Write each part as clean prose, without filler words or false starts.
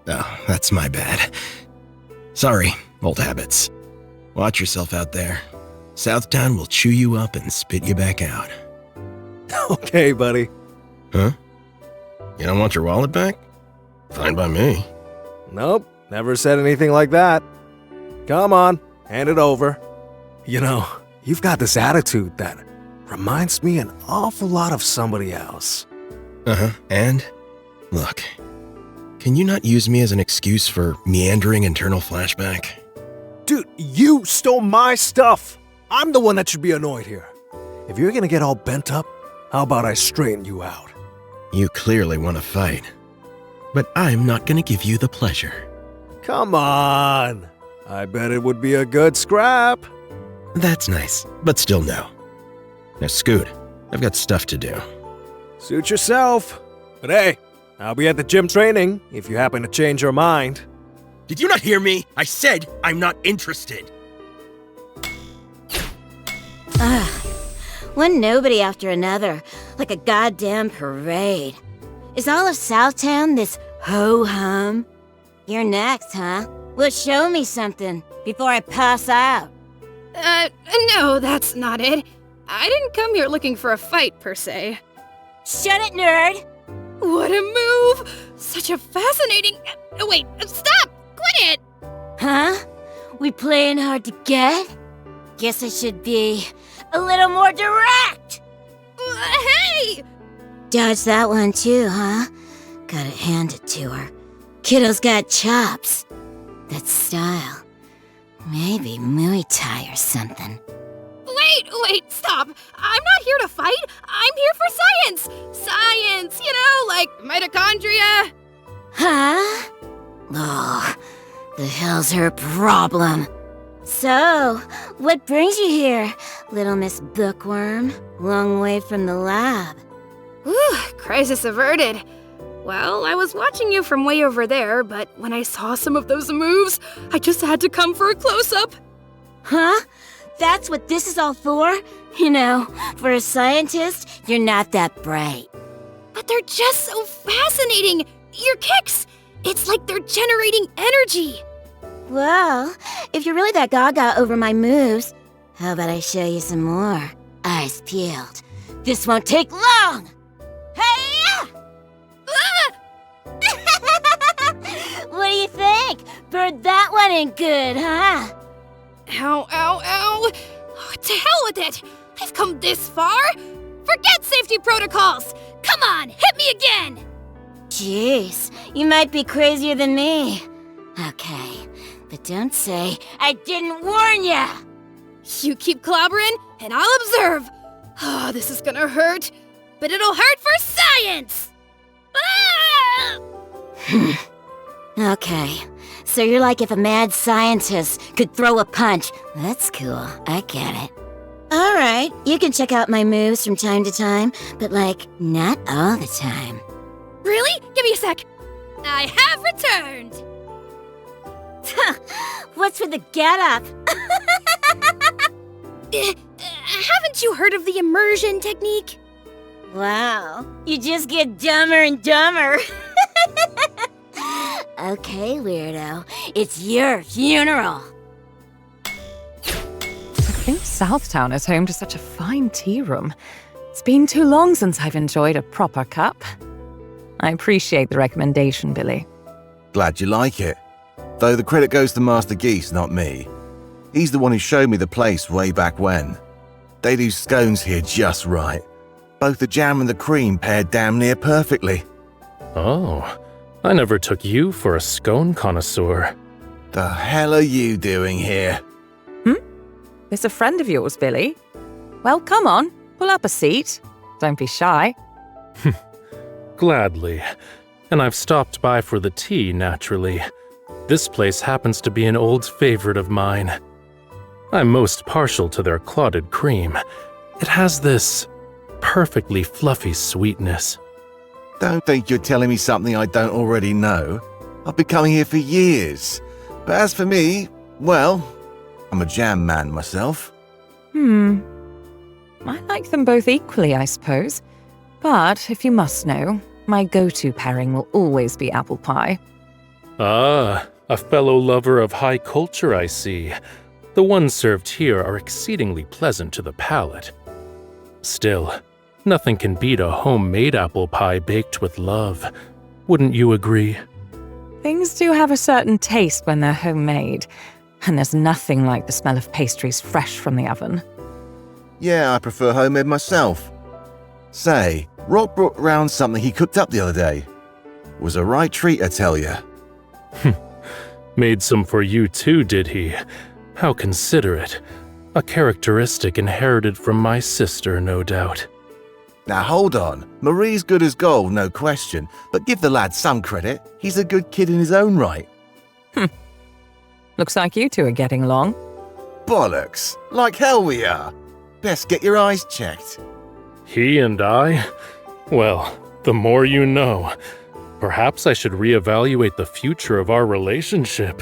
Oh, that's my bad. Sorry, old habits. Watch yourself out there. Southtown will chew you up and spit you back out. Okay, buddy. Huh? You don't want your wallet back? Fine by me. Nope, never said anything like that. Come on, hand it over. You know, you've got this attitude that reminds me an awful lot of somebody else. Uh-huh, and? Look, can you not use me as an excuse for meandering internal flashback? Dude, you stole my stuff! I'm the one that should be annoyed here. If you're gonna get all bent up, how about I straighten you out? You clearly want to fight. But I'm not gonna give you the pleasure. Come on! I bet it would be a good scrap. That's nice, but still no. Now scoot, I've got stuff to do. Suit yourself. But hey, I'll be at the gym training if you happen to change your mind. Did you not hear me? I said I'm not interested. One nobody after another, like a goddamn parade. Is all of Southtown this ho-hum? You're next, huh? Well, show me something before I pass out. No, that's not it. I didn't come here looking for a fight, per se. Shut it, nerd! What a move! Such a fascinating... wait, stop! Quit it! Huh? We playing hard to get? Guess I should be a little more direct! Hey! Dodge that one too, huh? Gotta hand it to her. Kiddo's got chops. That's style. Maybe Muay Thai or something. Wait, stop! I'm not here to fight! I'm here for science! Science, you know, like mitochondria. Huh? Oh, the hell's her problem? So, what brings you here, little Miss Bookworm? Long way from the lab. Whew, crisis averted. Well, I was watching you from way over there, but when I saw some of those moves, I just had to come for a close-up. Huh? That's what this is all for? You know, for a scientist, you're not that bright. But they're just so fascinating! Your kicks! It's like they're generating energy! Well, if you're really that gaga over my moves, how about I show you some more? Eyes peeled. This won't take long! Hey! What do you think? Bird that one ain't good, huh? Ow, ow, ow! Oh, to hell with it! I've come this far! Forget safety protocols! Come on, hit me again! Jeez, you might be crazier than me. Okay, but don't say I didn't warn ya! You keep clobbering, and I'll observe. Oh, this is gonna hurt, but it'll hurt for science! Ah! Okay, so you're like if a mad scientist could throw a punch. That's cool, I get it. Alright, you can check out my moves from time to time, but like, not all the time. Really? Give me a sec. I have returned! What's with the get-up? Haven't you heard of the immersion technique? Wow, you just get dumber and dumber. Okay, weirdo, it's your funeral. I think Southtown is home to such a fine tea room. It's been too long since I've enjoyed a proper cup. I appreciate the recommendation, Billy. Glad you like it. Though the credit goes to Master Geese, not me. He's the one who showed me the place way back when. They do scones here just right. Both the jam and the cream paired damn near perfectly. Oh, I never took you for a scone connoisseur. The hell are you doing here? This a friend of yours, Billy? Well, come on, pull up a seat. Don't be shy. Gladly. And I've stopped by for the tea, naturally. This place happens to be an old favorite of mine. I'm most partial to their clotted cream. It has this perfectly fluffy sweetness. Don't think you're telling me something I don't already know. I've been coming here for years. But as for me, well, I'm a jam man myself. I like them both equally, I suppose. But if you must know, my go-to pairing will always be apple pie. Ah, a fellow lover of high culture, I see. The ones served here are exceedingly pleasant to the palate. Still, nothing can beat a homemade apple pie baked with love. Wouldn't you agree? Things do have a certain taste when they're homemade, and there's nothing like the smell of pastries fresh from the oven. Yeah, I prefer homemade myself. Say, Rob brought round something he cooked up the other day. Was a right treat, I tell ya. Made some for you too, did he? How considerate. A characteristic inherited from my sister, no doubt. Now hold on, Marie's good as gold, no question, but give the lad some credit. He's a good kid in his own right. Looks like you two are getting along. Bollocks, like hell we are. Best get your eyes checked. He and I? Well, the more you know. Perhaps I should reevaluate the future of our relationship.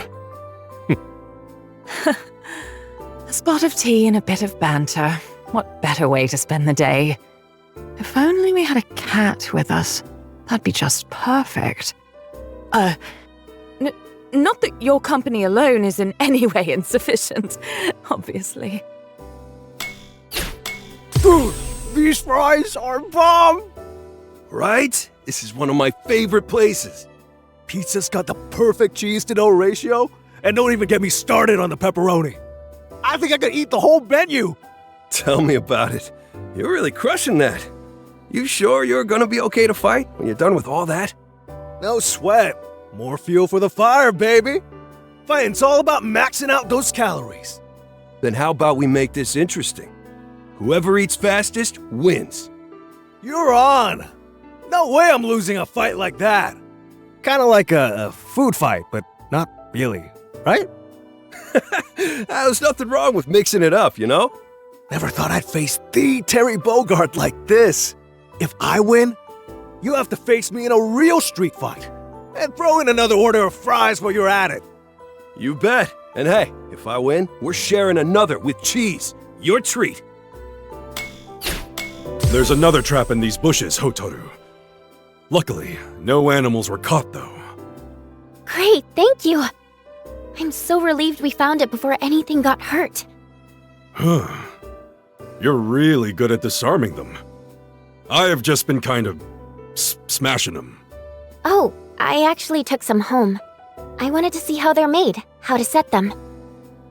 A spot of tea and a bit of banter. What better way to spend the day? If only we had a cat with us. That'd be just perfect. Not that your company alone is in any way insufficient, obviously. Dude, these fries are bomb! Right? This is one of my favorite places. Pizza's got the perfect cheese-to-dough ratio, and don't even get me started on the pepperoni. I think I could eat the whole menu. Tell me about it. You're really crushing that. You sure you're gonna be okay to fight when you're done with all that? No sweat. More fuel for the fire, baby. Fighting's all about maxing out those calories. Then how about we make this interesting? Whoever eats fastest wins. You're on. No way I'm losing a fight like that. Kinda like a food fight, but not really, right? There's nothing wrong with mixing it up, you know? Never thought I'd face the Terry Bogard like this. If I win, you have to face me in a real street fight. And throw in another order of fries while you're at it. You bet. And hey, if I win, we're sharing another with cheese. Your treat. There's another trap in these bushes, Hotaru. Luckily, no animals were caught, though. Great, thank you. I'm so relieved we found it before anything got hurt. Huh. You're really good at disarming them. I have just been kind of smashing them. Oh, I actually took some home. I wanted to see how they're made, how to set them.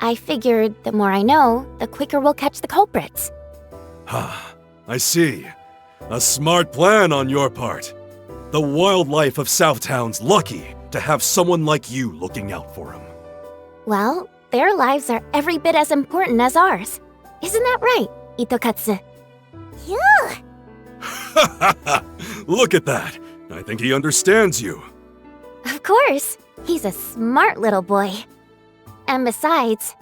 I figured the more I know, the quicker we'll catch the culprits. Ah, I see. A smart plan on your part. The wildlife of Southtown's lucky to have someone like you looking out for them. Well, their lives are every bit as important as ours. Isn't that right, Itokatsu? Yeah. Look at that. I think he understands you. Of course. He's a smart little boy. And besides...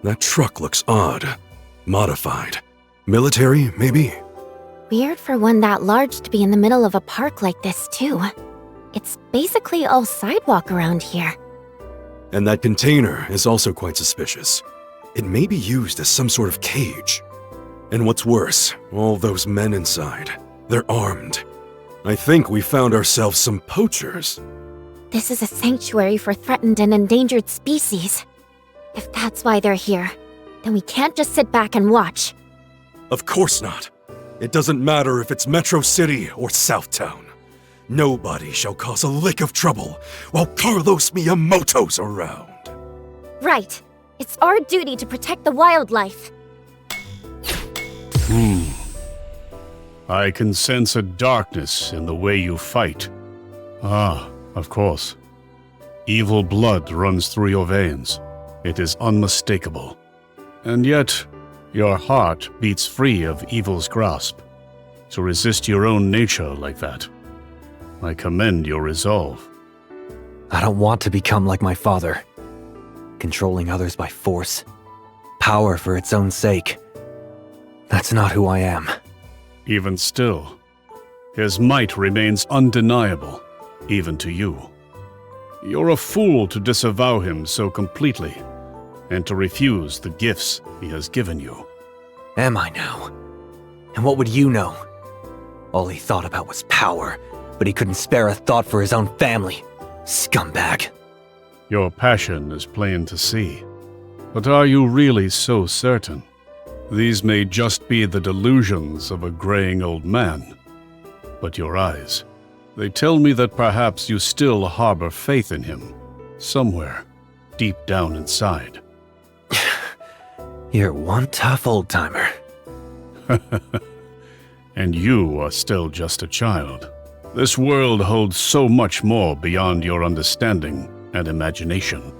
That truck looks odd. Modified. Military, maybe? Weird for one that large to be in the middle of a park like this, too. It's basically all sidewalk around here. And that container is also quite suspicious. It may be used as some sort of cage. And what's worse, all those men inside, they're armed. I think we found ourselves some poachers. This is a sanctuary for threatened and endangered species. If that's why they're here, then we can't just sit back and watch. Of course not. It doesn't matter if it's Metro City or Southtown. Nobody shall cause a lick of trouble while Carlos Miyamoto's around. Right. It's our duty to protect the wildlife. I can sense a darkness in the way you fight. Ah, of course. Evil blood runs through your veins. It is unmistakable. And yet, your heart beats free of evil's grasp. To resist your own nature like that, I commend your resolve. I don't want to become like my father. Controlling others by force. Power for its own sake. That's not who I am. Even still, his might remains undeniable, even to you. You're a fool to disavow him so completely, and to refuse the gifts he has given you. Am I now? And what would you know? All he thought about was power, but he couldn't spare a thought for his own family. Scumbag. Your passion is plain to see. But are you really so certain? These may just be the delusions of a graying old man. But your eyes, they tell me that perhaps you still harbor faith in him, somewhere, deep down inside. You're one tough old-timer. And you are still just a child. This world holds so much more beyond your understanding and imagination.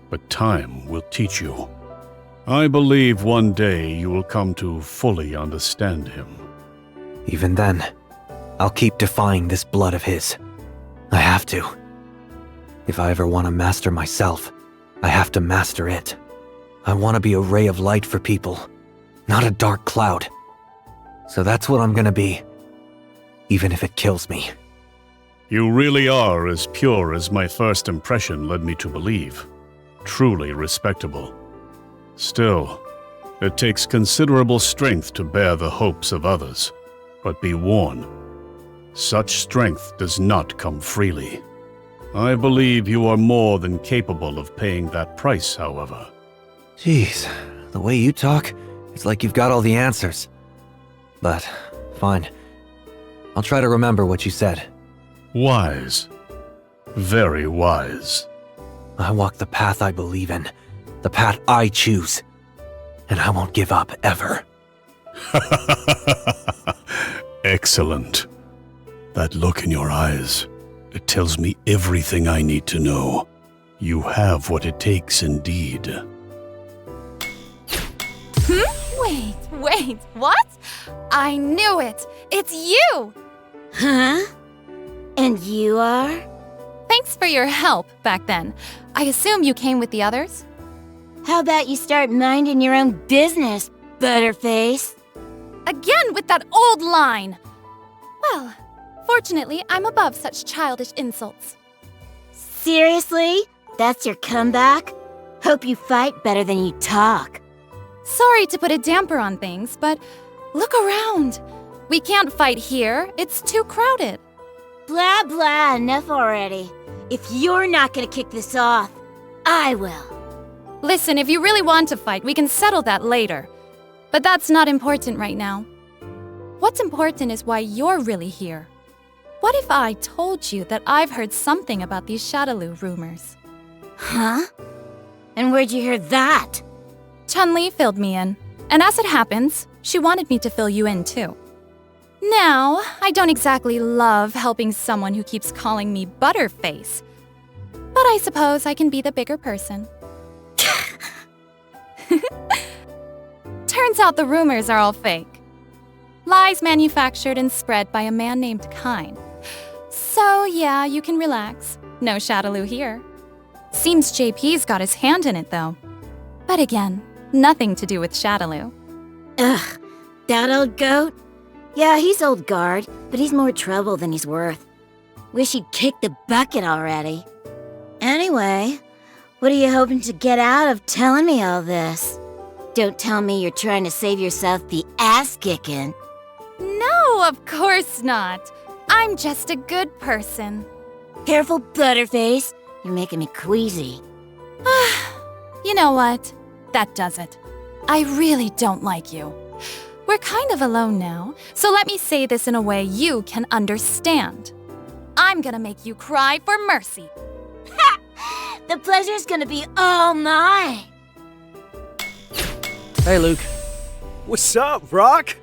But time will teach you. I believe one day you will come to fully understand him. Even then, I'll keep defying this blood of his. I have to. If I ever want to master myself, I have to master it. I want to be a ray of light for people, not a dark cloud. So that's what I'm gonna be, even if it kills me. You really are as pure as my first impression led me to believe. Truly respectable. Still, it takes considerable strength to bear the hopes of others. But be warned, such strength does not come freely. I believe you are more than capable of paying that price, however. Jeez, the way you talk, it's like you've got all the answers. But, fine. I'll try to remember what you said. Wise. Very wise. I walk the path I believe in, the path I choose. And I won't give up, ever. Excellent. That look in your eyes, it tells me everything I need to know. You have what it takes indeed. Wait, what? I knew it! It's you! Huh? And you are? Thanks for your help back then. I assume you came with the others? How about you start minding your own business, Butterface? Again with that old line! Well, fortunately, I'm above such childish insults. Seriously? That's your comeback? Hope you fight better than you talk. Sorry to put a damper on things, but look around. We can't fight here. It's too crowded. Blah, blah, enough already. If you're not gonna kick this off, I will. Listen, if you really want to fight, we can settle that later. But that's not important right now. What's important is why you're really here. What if I told you that I've heard something about these Shadowoo rumors? Huh? And where'd you hear that? Chun-Li filled me in. And as it happens, she wanted me to fill you in too. Now, I don't exactly love helping someone who keeps calling me Butterface. But I suppose I can be the bigger person. Turns out the rumors are all fake. Lies manufactured and spread by a man named Kine. So yeah, you can relax. No Shadowoo here. Seems JP's got his hand in it though. But again, nothing to do with Shadowoo. Ugh, that old goat? Yeah, he's old guard, but he's more trouble than he's worth. Wish he'd kicked the bucket already. Anyway, what are you hoping to get out of telling me all this? Don't tell me you're trying to save yourself the ass-kicking. No, of course not. I'm just a good person. Careful, Butterface. You're making me queasy. You know what? That does it. I really don't like you. We're kind of alone now, so let me say this in a way you can understand. I'm gonna make you cry for mercy. The pleasure's gonna be all mine. Hey, Luke. What's up, Rock?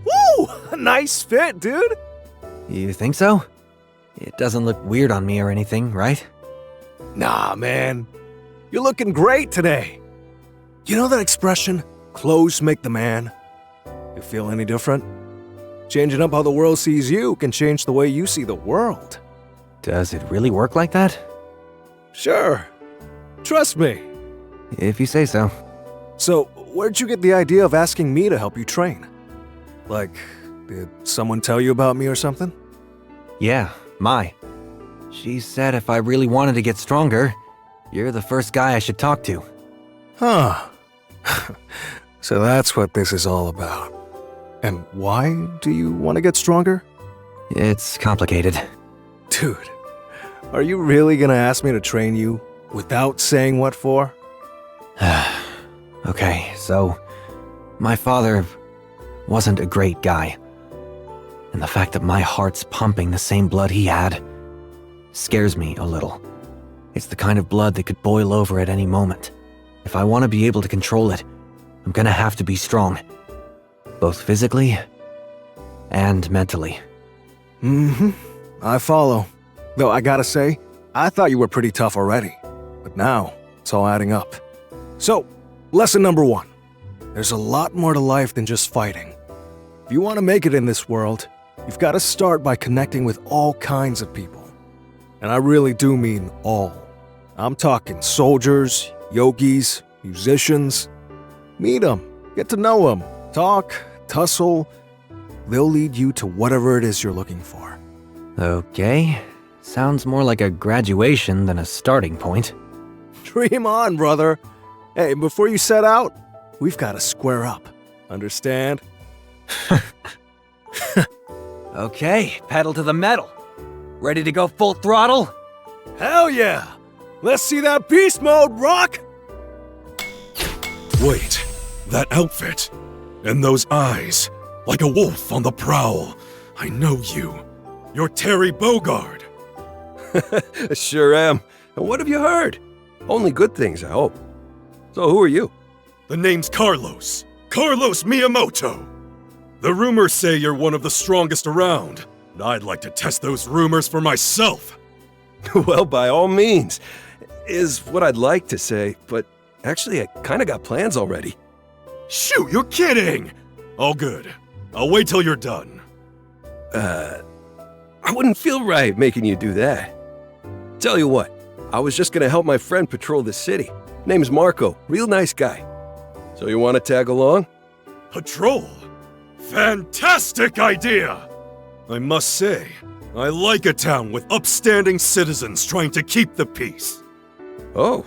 Woo! Nice fit, dude. You think so? It doesn't look weird on me or anything, right? Nah, man. You're looking great today. You know that expression, clothes make the man? You feel any different? Changing up how the world sees you can change the way you see the world. Does it really work like that? Sure. Trust me. If you say so. So, where'd you get the idea of asking me to help you train? Like, did someone tell you about me or something? Yeah, Mai. She said if I really wanted to get stronger, you're the first guy I should talk to. Huh. So that's what this is all about. And why do you want to get stronger? It's complicated. Dude, Are you really gonna ask me to train you without saying what for? Okay, so my father wasn't a great guy. And the fact that my heart's pumping the same blood he had scares me a little. It's the kind of blood that could boil over at any moment. If I want to be able to control it, I'm gonna have to be strong. Both physically and mentally. I follow. Though I gotta say, I thought you were pretty tough already. But now, it's all adding up. So, lesson number 1. There's a lot more to life than just fighting. If you want to make it in this world, you've got to start by connecting with all kinds of people. And I really do mean all. I'm talking soldiers, yogis, musicians. Meet them, get to know them, talk, tussle. They'll lead you to whatever it is you're looking for. Okay, sounds more like a graduation than a starting point. Dream on, brother. Hey, before you set out, we've got to square up. Understand? Okay, pedal to the metal. Ready to go full throttle? Hell yeah! Let's see that beast mode, rock! Wait, that outfit and those eyes, like a wolf on the prowl. I know you. You're Terry Bogard. Sure am. And what have you heard? Only good things, I hope. So who are you? The name's Carlos. Carlos Miyamoto. The rumors say you're one of the strongest around, and I'd like to test those rumors for myself. Well, by all means, is what I'd like to say, but actually I kinda got plans already. Shoot, you're kidding! All good. I'll wait till you're done. I wouldn't feel right making you do that. Tell you what, I was just gonna help my friend patrol the city. Name's Marco, real nice guy. So you wanna tag along? Patrol? Fantastic idea! I must say, I like a town with upstanding citizens trying to keep the peace. Oh,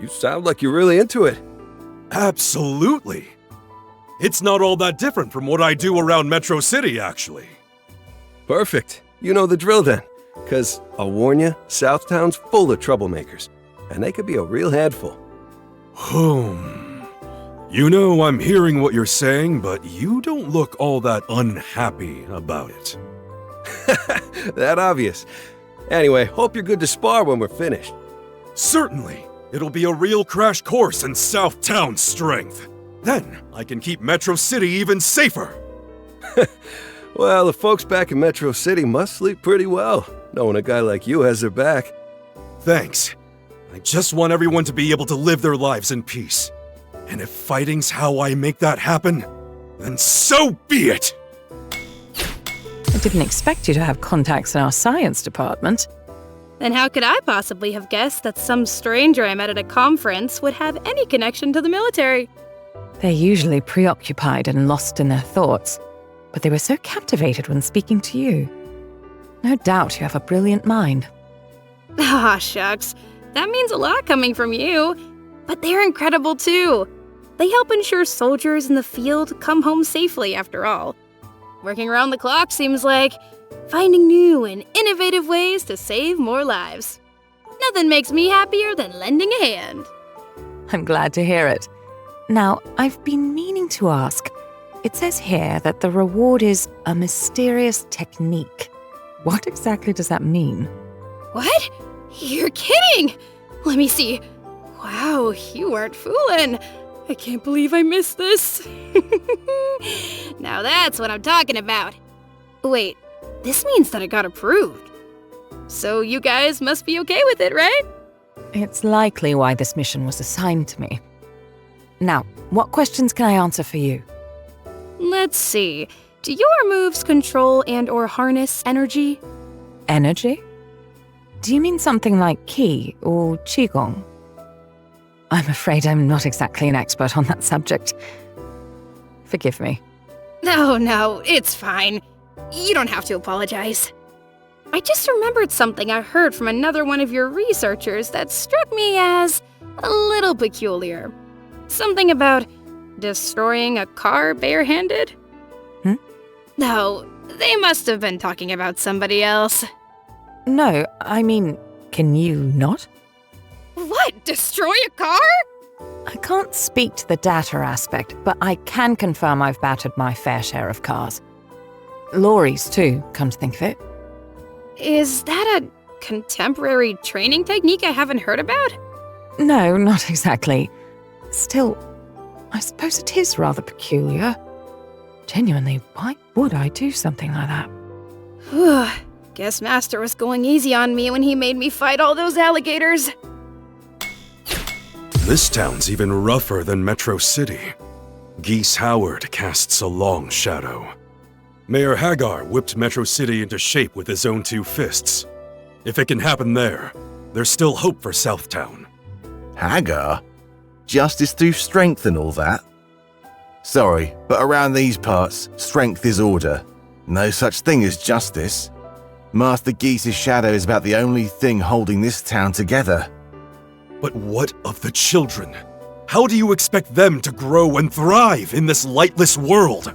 you sound like you're really into it. Absolutely. It's not all that different from what I do around Metro City, actually. Perfect. You know the drill then. 'Cause I'll warn you, Southtown's full of troublemakers, and they could be a real handful. You know, I'm hearing what you're saying, but you don't look all that unhappy about it. That obvious. Anyway, hope you're good to spar when we're finished. Certainly. It'll be a real crash course in Southtown strength. Then I can keep Metro City even safer. Well, the folks back in Metro City must sleep pretty well, knowing a guy like you has their back. Thanks. I just want everyone to be able to live their lives in peace. And if fighting's how I make that happen, then so be it! I didn't expect you to have contacts in our science department. Then how could I possibly have guessed that some stranger I met at a conference would have any connection to the military? They're usually preoccupied and lost in their thoughts, but they were so captivated when speaking to you. No doubt you have a brilliant mind. Ah, shucks. That means a lot coming from you. But they're incredible too. They help ensure soldiers in the field come home safely, after all. Working around the clock seems like finding new and innovative ways to save more lives. Nothing makes me happier than lending a hand. I'm glad to hear it. Now, I've been meaning to ask. It says here that the reward is a mysterious technique. What exactly does that mean? What? You're kidding! Let me see. Wow, you weren't fooling. I can't believe I missed this. Now that's what I'm talking about. Wait, this means that it got approved. So you guys must be okay with it, right? It's likely why this mission was assigned to me. Now, what questions can I answer for you? Let's see. Do your moves control and/or harness energy? Energy? Do you mean something like Qi or Qigong? I'm afraid I'm not exactly an expert on that subject. Forgive me. No, it's fine. You don't have to apologize. I just remembered something I heard from another one of your researchers that struck me as a little peculiar. Something about destroying a car barehanded? No, they must have been talking about somebody else. No, I mean, Can you not? What? Destroy a car? I can't speak to the data aspect, but I can confirm I've battered my fair share of cars. Lorries too, come to think of it. Is that a contemporary training technique I haven't heard about? No, not exactly. Still, I suppose it is rather peculiar. Genuinely, why would I do something like that? Whew. Guess Master was going easy on me when he made me fight all those alligators. This town's even rougher than Metro City. Geese Howard casts a long shadow. Mayor Hagar whipped Metro City into shape with his own 2 fists. If it can happen there, there's still hope for Southtown. Hagar? Justice through strength and all that? Sorry, but around these parts, strength is order. No such thing as justice. Master Geese's shadow is about the only thing holding this town together. But what of the children? How do you expect them to grow and thrive in this lightless world?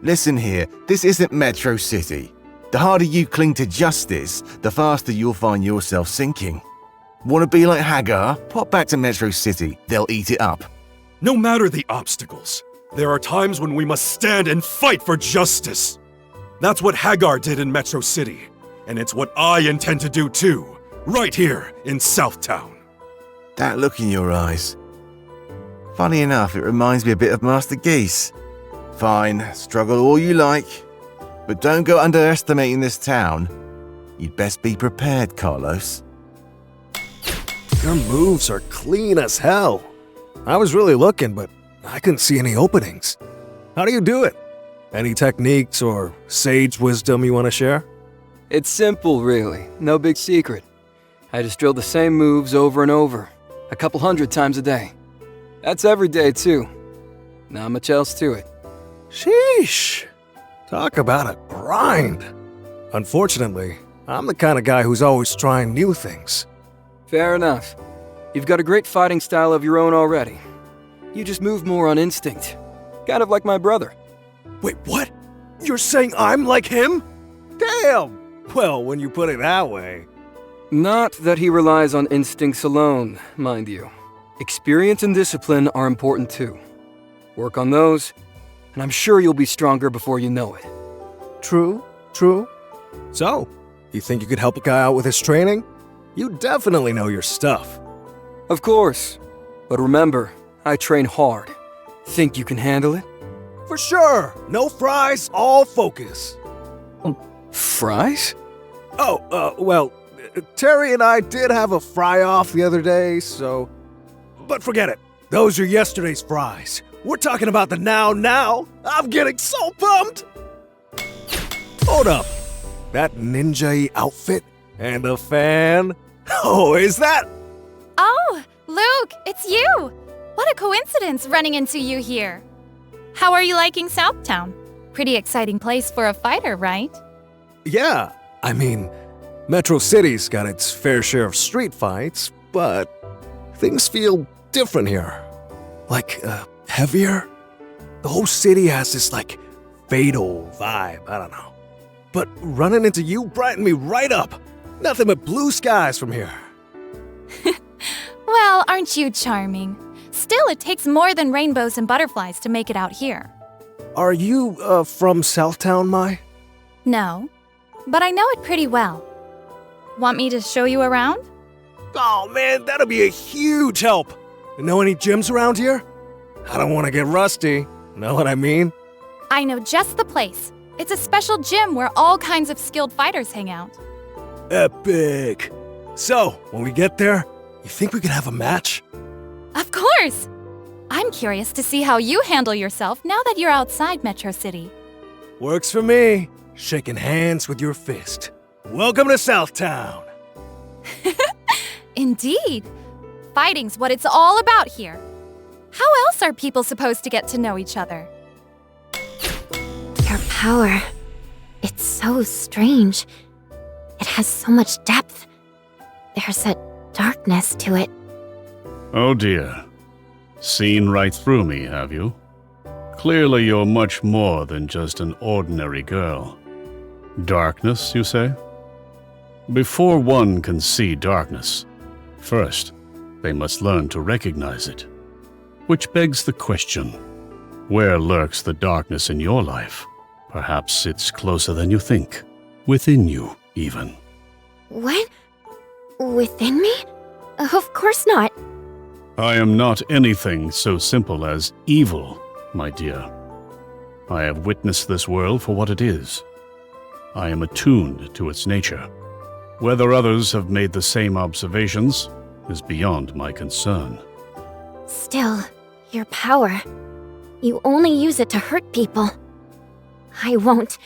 Listen here, this isn't Metro City. The harder you cling to justice, the faster you'll find yourself sinking. Want to be like Hagar? Pop back to Metro City. They'll eat it up. No matter the obstacles, there are times when we must stand and fight for justice. That's what Hagar did in Metro City, and it's what I intend to do too, right here in Southtown. That look in your eyes. Funny enough, it reminds me a bit of Master Geese. Fine, struggle all you like, but don't go underestimating this town. You'd best be prepared, Carlos. Your moves are clean as hell. I was really looking, but I couldn't see any openings. How do you do it? Any techniques or sage wisdom you want to share? It's simple, really. No big secret. I just drill the same moves over and over, a couple 100 times a day. That's every day, too. Not much else to it. Sheesh. Talk about a grind. Unfortunately, I'm the kind of guy who's always trying new things. Fair enough. You've got a great fighting style of your own already. You just move more on instinct. Kind of like my brother. Wait, what? You're saying I'm like him? Damn! Well, when you put it that way. Not that he relies on instincts alone, mind you. Experience and discipline are important too. Work on those, and I'm sure you'll be stronger before you know it. True. So, you think you could help a guy out with his training? You definitely know your stuff. Of course. But remember, I train hard. Think you can handle it? For sure. No fries, all focus. Fries? Well, Terry and I did have a fry-off the other day, so... But forget it. Those are yesterday's fries. We're talking about the now. I'm getting so pumped! Hold up. That ninja-y outfit and a fan? Oh, is that... Oh, Luke, it's you! What a coincidence running into you here. How are you liking Southtown? Pretty exciting place for a fighter, right? Yeah, I mean, Metro City's got its fair share of street fights, but things feel different here. Like, heavier? The whole city has this, fatal vibe, I don't know. But running into you brightened me right up. Nothing but blue skies from here. Well, aren't you charming? Still, it takes more than rainbows and butterflies to make it out here. Are you, from Southtown, Mai? No, but I know it pretty well. Want me to show you around? Oh man, that'll be a huge help. Know any gyms around here? I don't want to get rusty. Know what I mean? I know just the place. It's a special gym where all kinds of skilled fighters hang out. Epic. So, when we get there, you think we could have a match? Of course! I'm curious to see how you handle yourself now that you're outside Metro City. Works for me. Shaking hands with your fist. Welcome to Southtown. Indeed. Fighting's what it's all about here. How else are people supposed to get to know each other? Your power. It's so strange. It has so much depth. There's a darkness to it. Oh dear. Seen right through me, have you? Clearly you're much more than just an ordinary girl. Darkness, you say? Before one can see darkness, first, they must learn to recognize it. Which begs the question, where lurks the darkness in your life? Perhaps it's closer than you think. Within you, even. What? Within me? Of course not. I am not anything so simple as evil, my dear. I have witnessed this world for what it is. I am attuned to its nature. Whether others have made the same observations is beyond my concern. Still, your power. You only use it to hurt people. I won't.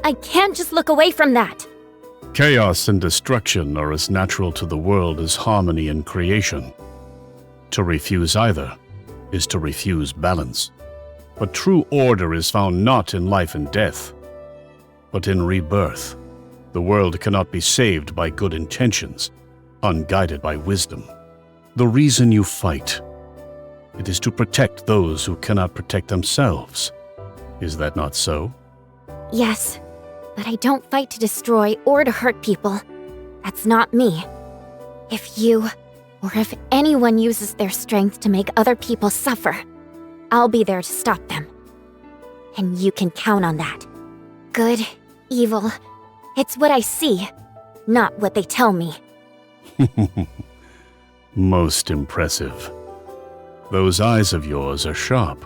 I can't just look away from that. Chaos and destruction are as natural to the world as harmony and creation. To refuse either is to refuse balance. But true order is found not in life and death, but in rebirth. The world cannot be saved by good intentions, unguided by wisdom. The reason you fight, it is to protect those who cannot protect themselves. Is that not so? Yes, but I don't fight to destroy or to hurt people. That's not me. If you, or if anyone uses their strength to make other people suffer, I'll be there to stop them. And you can count on that. Good, evil, it's what I see, not what they tell me. Most impressive. Those eyes of yours are sharp,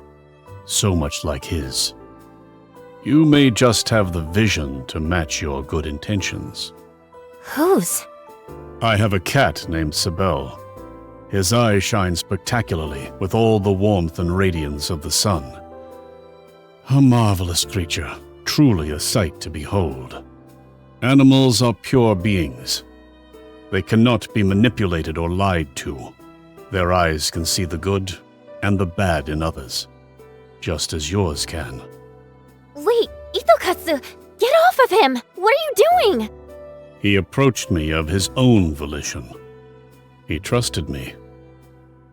so much like his. You may just have the vision to match your good intentions. Whose? I have a cat named Sibel. His eye shines spectacularly with all the warmth and radiance of the sun. A marvelous creature, truly a sight to behold. Animals are pure beings. They cannot be manipulated or lied to. Their eyes can see the good and the bad in others, just as yours can. Wait, Itokatsu, get off of him! What are you doing? He approached me of his own volition. He trusted me.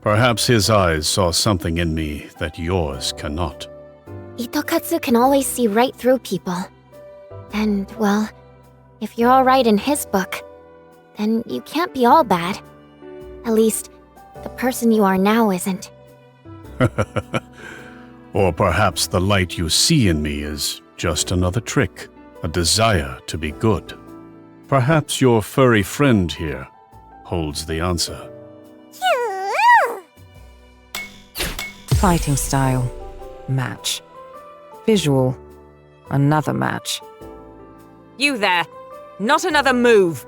Perhaps his eyes saw something in me that yours cannot. Itokatsu can always see right through people. And, well, if you're alright in his book, then you can't be all bad. At least, the person you are now isn't. Or perhaps the light you see in me is just another trick, a desire to be good. Perhaps your furry friend here holds the answer. Fighting style. Match. Visual. Another match. You there! Not another move!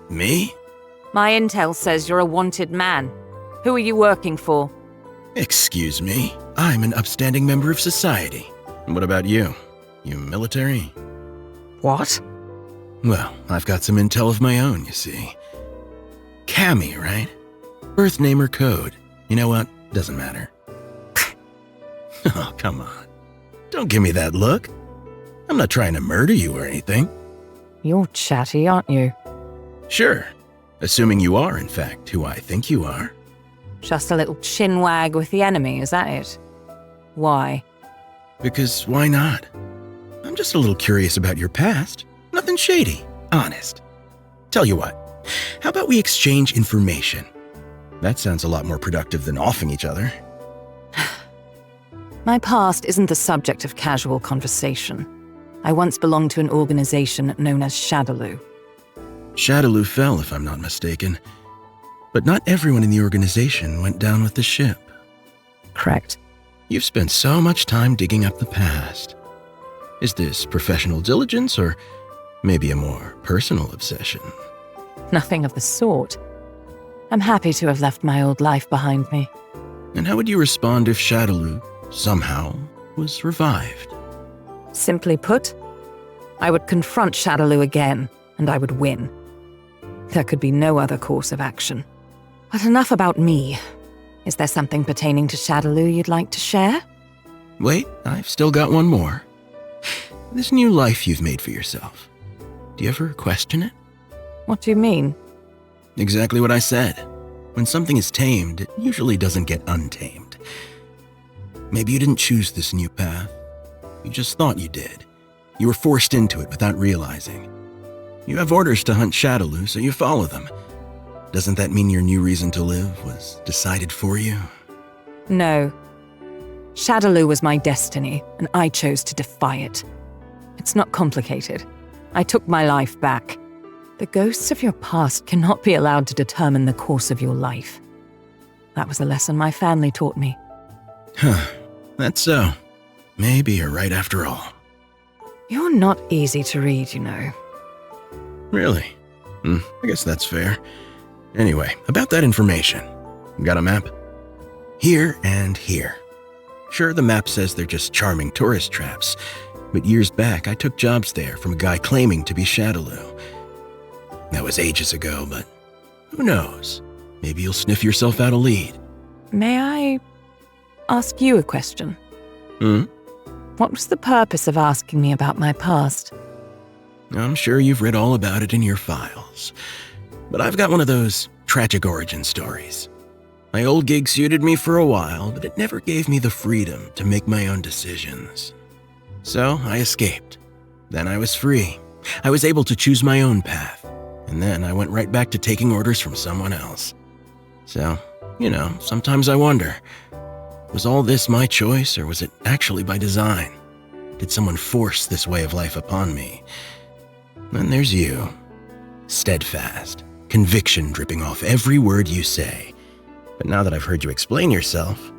Me? My intel says you're a wanted man. Who are you working for? Excuse me. I'm an upstanding member of society. And what about you? You military? What? Well, I've got some intel of my own, you see. Cammy, right? Birth name or code. You know what? Doesn't matter. Oh, come on. Don't give me that look. I'm not trying to murder you or anything. You're chatty, aren't you? Sure. Assuming you are, in fact, who I think you are. Just a little chin wag with the enemy, is that it? Why? Because why not? I'm just a little curious about your past. Nothing shady, honest. Tell you what, how about we exchange information? That sounds a lot more productive than offing each other. My past isn't the subject of casual conversation. I once belonged to an organization known as Shadowoo. Shadowoo fell, if I'm not mistaken. But not everyone in the organization went down with the ship. Correct. You've spent so much time digging up the past. Is this professional diligence or maybe a more personal obsession? Nothing of the sort. I'm happy to have left my old life behind me. And how would you respond if Shadowoo, somehow, was revived? Simply put, I would confront Shadowoo again, and I would win. There could be no other course of action. But enough about me. Is there something pertaining to Shadowoo you'd like to share? Wait, I've still got one more. This new life you've made for yourself. Do you ever question it? What do you mean? Exactly what I said. When something is tamed, it usually doesn't get untamed. Maybe you didn't choose this new path. You just thought you did. You were forced into it without realizing. You have orders to hunt Shadowoo, so you follow them. Doesn't that mean your new reason to live was decided for you? No. Shadowoo was my destiny, and I chose to defy it. It's not complicated. I took my life back. The ghosts of your past cannot be allowed to determine the course of your life. That was a lesson my family taught me. Huh. That's so. Maybe you're right after all. You're not easy to read, you know. Really? I guess that's fair. Anyway, about that information. Got a map? Here and here. Sure, the map says they're just charming tourist traps, but years back I took jobs there from a guy claiming to be Shadowoo. That was ages ago, but who knows? Maybe you'll sniff yourself out a lead. May I ask you a question? What was the purpose of asking me about my past? I'm sure you've read all about it in your files. But I've got one of those tragic origin stories. My old gig suited me for a while, but it never gave me the freedom to make my own decisions. So I escaped. Then I was free. I was able to choose my own path. And then I went right back to taking orders from someone else. So, sometimes I wonder, was all this my choice, or was it actually by design? Did someone force this way of life upon me? Then there's you. Steadfast, conviction dripping off every word you say. But now that I've heard you explain yourself,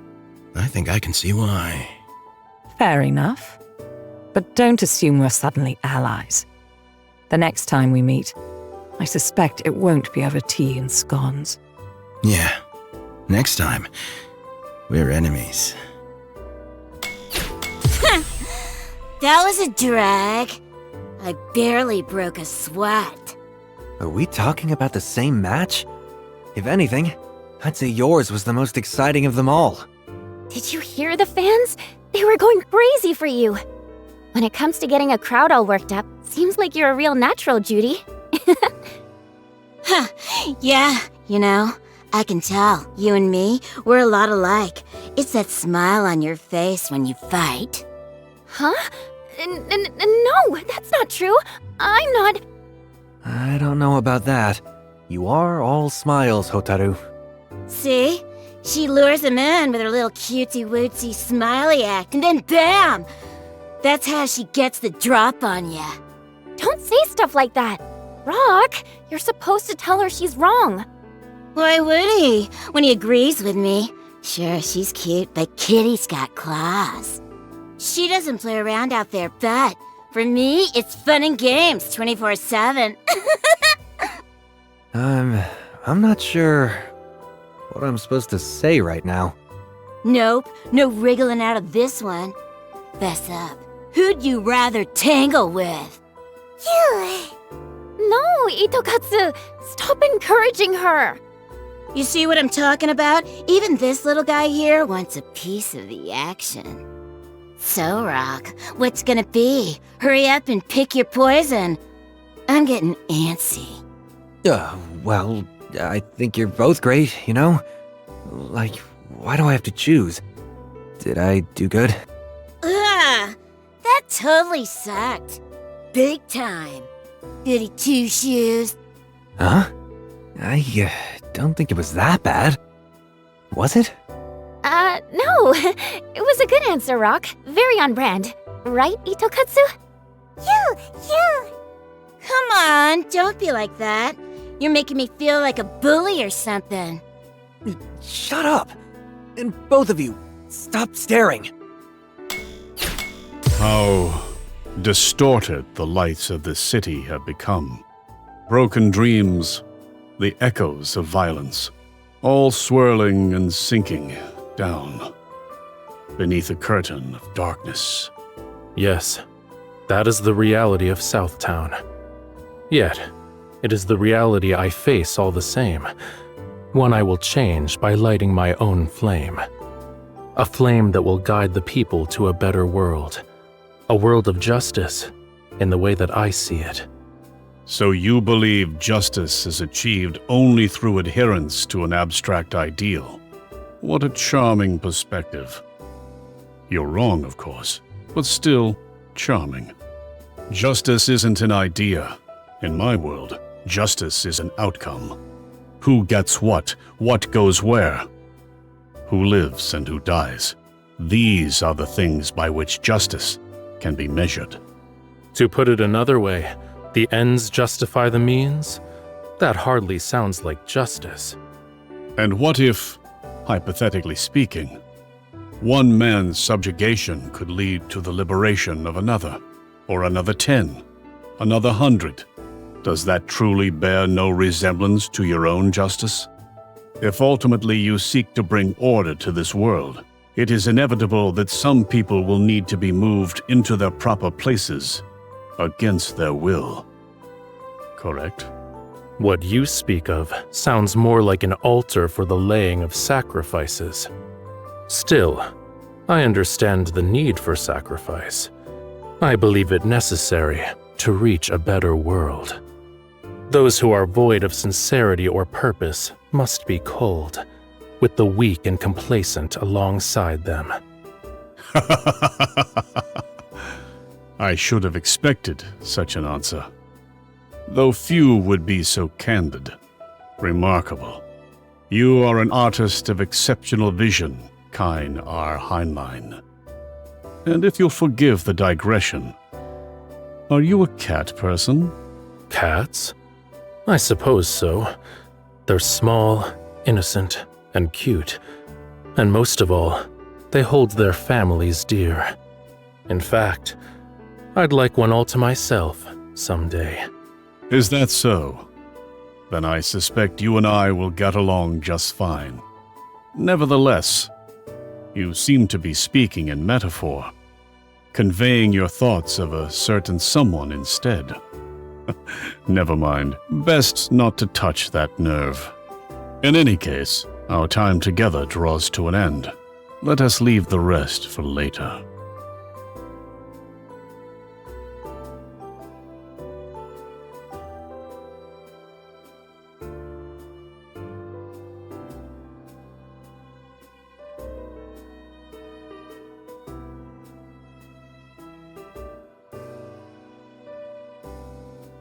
I think I can see why. Fair enough. But don't assume we're suddenly allies. The next time we meet, I suspect it won't be over tea and scones. Yeah. Next time, we're enemies. That was a drag. I barely broke a sweat. Are we talking about the same match? If anything, I'd say yours was the most exciting of them all. Did you hear the fans? They were going crazy for you. When it comes to getting a crowd all worked up, seems like you're a real natural, Judy. Yeah, I can tell. You and me, we're a lot alike. It's that smile on your face when you fight. Huh? No, that's not true. I'm not... I don't know about that. You are all smiles, Hotaru. See? She lures him in with her little cutesy-wootsy smiley act, and then BAM! That's how she gets the drop on ya. Don't say stuff like that. Rock, you're supposed to tell her she's wrong. Why would he, when he agrees with me? Sure, she's cute, but Kitty's got claws. She doesn't play around out there, but for me, it's fun and games 24/7. I'm not sure what I'm supposed to say right now. Nope, no wriggling out of this one. Fess up. Who'd you rather tangle with? You. No, Itokatsu, stop encouraging her. You see what I'm talking about? Even this little guy here wants a piece of the action. So, Rock, what's gonna be? Hurry up and pick your poison. I'm getting antsy. Well, I think you're both great, Like, why do I have to choose? Did I do good? Ugh, that totally sucked. Big time. Goody two-shoes. Huh? I don't think it was that bad. Was it? No. It was a good answer, Rock. Very on brand. Right, Itokatsu? You. Come on, don't be like that. You're making me feel like a bully or something. Shut up! And both of you, stop staring! How distorted the lights of this city have become. Broken dreams, the echoes of violence, all swirling and sinking down beneath a curtain of darkness. Yes, that is the reality of Southtown. Yet, it is the reality I face all the same. One I will change by lighting my own flame. A flame that will guide the people to a better world. A world of justice, in the way that I see it. So you believe justice is achieved only through adherence to an abstract ideal? What a charming perspective. You're wrong, of course, but still charming. Justice isn't an idea. In my world, justice is an outcome. Who gets what goes where, who lives and who dies. These are the things by which justice can be measured. To put it another way, the ends justify the means? That hardly sounds like justice. And what if, hypothetically speaking, one man's subjugation could lead to the liberation of another, or another 10, another 100? Does that truly bear no resemblance to your own justice? If ultimately you seek to bring order to this world, it is inevitable that some people will need to be moved into their proper places against their will. Correct? What you speak of sounds more like an altar for the laying of sacrifices. Still, I understand the need for sacrifice. I believe it necessary to reach a better world. Those who are void of sincerity or purpose must be culled, with the weak and complacent alongside them. I should have expected such an answer. Though few would be so candid. Remarkable. You are an artist of exceptional vision, Kine R. Heinlein. And if you'll forgive the digression, are you a cat person? Cats? I suppose so. They're small, innocent, and cute. And most of all, they hold their families dear. In fact, I'd like one all to myself someday. Is that so? Then I suspect you and I will get along just fine. Nevertheless, you seem to be speaking in metaphor, conveying your thoughts of a certain someone instead. Never mind. Best not to touch that nerve. In any case, our time together draws to an end. Let us leave the rest for later.